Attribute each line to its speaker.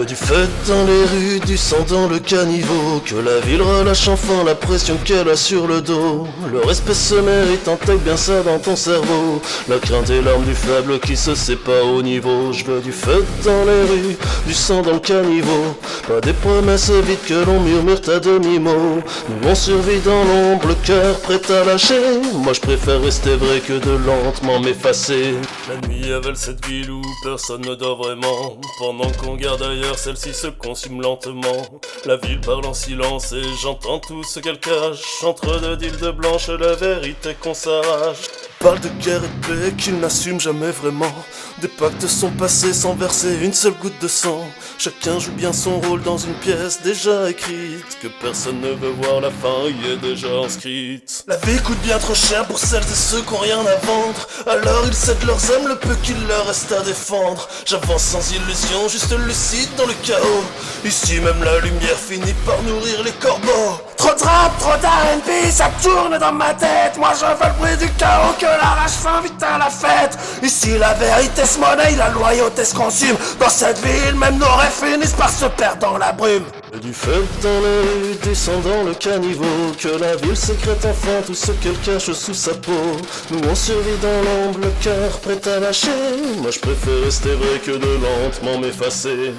Speaker 1: Du feu dans les rues, du sang dans le caniveau, que la ville relâche enfin la pression qu'elle a sur le dos. Le respect se mérite, intègre bien ça dans ton cerveau. La crainte est l'arme du faible qui se sait pas au niveau. Je veux du feu dans les rues, du sang dans le caniveau, pas des promesses vides que l'on murmure à demi-mot. Nous on survit dans l'ombre, le cœur prêt à lâcher. Moi je préfère rester vrai que de lentement m'effacer. La nuit avale cette ville où personne ne dort vraiment, pendant qu'on garde ailleurs, celle-ci se consume lentement. La ville parle en silence et j'entends tout ce qu'elle cache. Entre deux deals de blanche, la vérité qu'on s'arrache. Parle de guerre et de paix qu'ils n'assument jamais vraiment. Des pactes sont passés sans verser une seule goutte de sang. Chacun joue bien son rôle dans une pièce déjà écrite, que personne ne veut voir, la fin y est déjà inscrite. La vie coûte bien trop cher pour celles et ceux qui ont rien à vendre, alors ils cèdent leurs âmes, le peu qu'il leur reste à défendre. J'avance sans illusion, juste lucide dans le chaos. Ici même la lumière finit par nourrir les corbeaux. Trop de rap, trop d'R&B, ça tourne dans ma tête. Moi je veux le bruit du chaos, que la rage s'invite à la fête. Ici la vérité se monnaie, la loyauté se consume. Dans cette ville, même nos rêves finissent par se perdre dans la brume. Du feu dans les rues, du sang dans le caniveau, que la ville sécrète enfin tout ce qu'elle cache sous sa peau. Nous on survit dans l'ombre, le cœur prêt à lâcher. Moi je préfère rester vrai que de lentement m'effacer.